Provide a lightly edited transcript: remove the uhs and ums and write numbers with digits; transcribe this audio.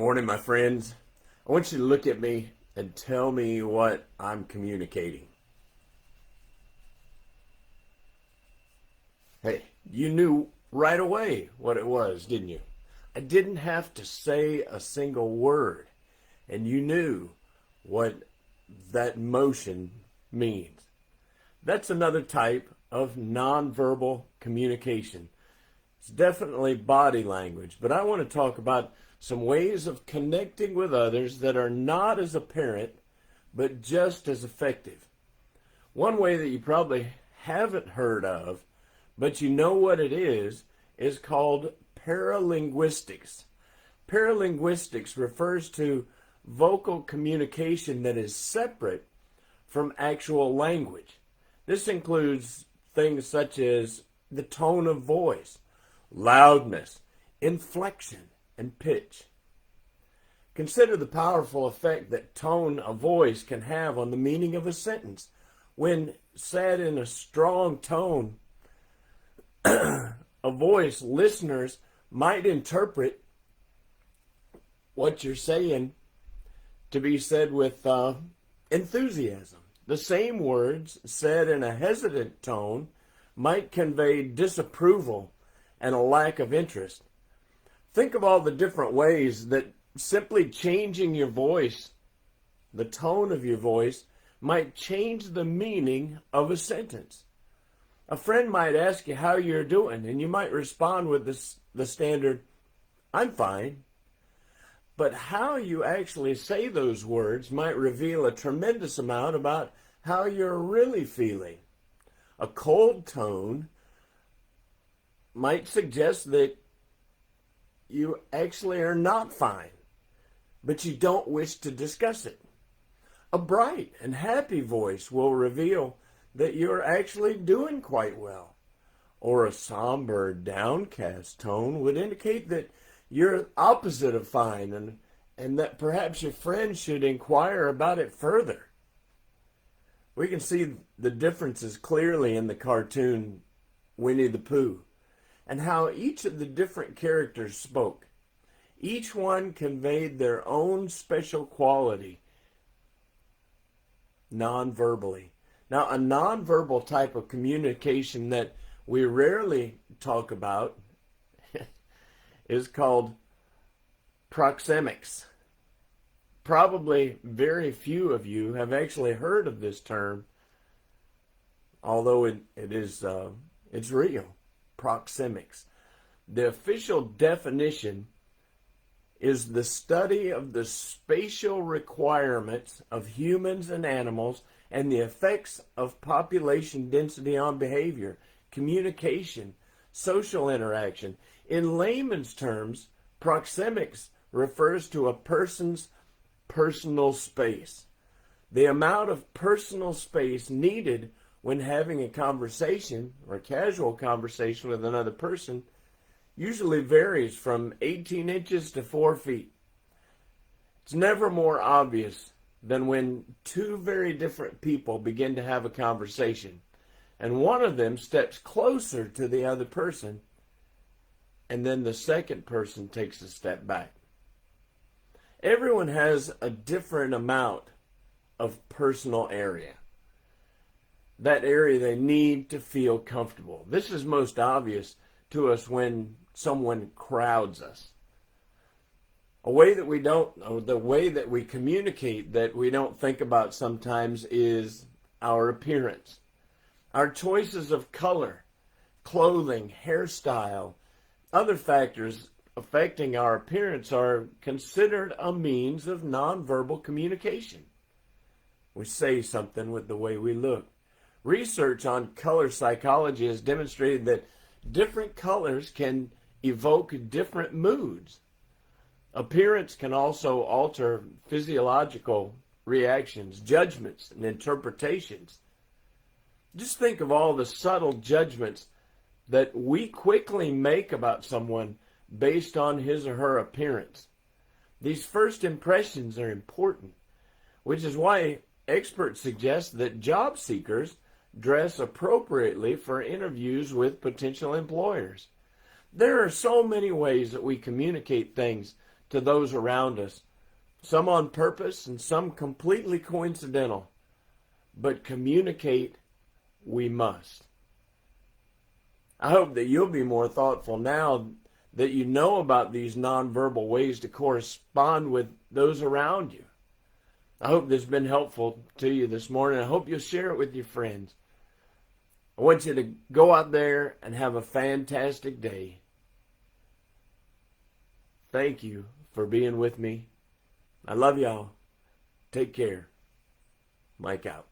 Morning, my friends. I want you to look at me and tell me what I'm communicating. Hey, you knew right away what it was, didn't you? I didn't have to say a single word, and you knew what that motion means. That's another type of nonverbal communication. It's definitely body language, but I want to talk about some ways of connecting with others that are not as apparent, but just as effective. One way that you probably haven't heard of, but you know what it is called paralinguistics. Paralinguistics refers to vocal communication that is separate from actual language. This includes things such as the tone of voice, loudness, inflection, and pitch. Consider the powerful effect that tone of voice can have on the meaning of a sentence. When said in a strong tone of voice, listeners might interpret what you're saying to be said with enthusiasm. The same words said in a hesitant tone might convey disapproval and a lack of interest. Think of all the different ways that simply changing your voice, the tone of your voice, might change the meaning of a sentence. A friend might ask you how you're doing, and you might respond with the standard, "I'm fine." But how you actually say those words might reveal a tremendous amount about how you're really feeling. A cold tone might suggest that you actually are not fine, but you don't wish to discuss it. A bright and happy voice will reveal that you're actually doing quite well. Or a somber, downcast tone would indicate that you're opposite of fine and that perhaps your friend should inquire about it further. We can see the differences clearly in the cartoon Winnie the Pooh, and how each of the different characters spoke. Each one conveyed their own special quality non-verbally. Now, a non-verbal type of communication that we rarely talk about is called proxemics. Probably very few of you have actually heard of this term, although it's real. Proxemics. The official definition is the study of the spatial requirements of humans and animals and the effects of population density on behavior, communication, social interaction. In layman's terms, proxemics refers to a person's personal space. The amount of personal space needed when having a conversation or casual conversation with another person usually varies from 18 inches to 4 feet. It's never more obvious than when two very different people begin to have a conversation and one of them steps closer to the other person and then the second person takes a step back. Everyone has a different amount of personal area. That area they need to feel comfortable. This is most obvious to us when someone crowds us. The way that we communicate that we don't think about sometimes is our appearance. Our choices of color, clothing, hairstyle, other factors affecting our appearance are considered a means of nonverbal communication. We say something with the way we look. Research on color psychology has demonstrated that different colors can evoke different moods. Appearance can also alter physiological reactions, judgments, and interpretations. Just think of all the subtle judgments that we quickly make about someone based on his or her appearance. These first impressions are important, which is why experts suggest that job seekers dress appropriately for interviews with potential employers. There are so many ways that we communicate things to those around us, some on purpose and some completely coincidental. But communicate we must. I hope that you'll be more thoughtful now that you know about these nonverbal ways to correspond with those around you. I hope this has been helpful to you this morning. I hope you'll share it with your friends. I want you to go out there and have a fantastic day. Thank you for being with me. I love y'all. Take care. Mike out.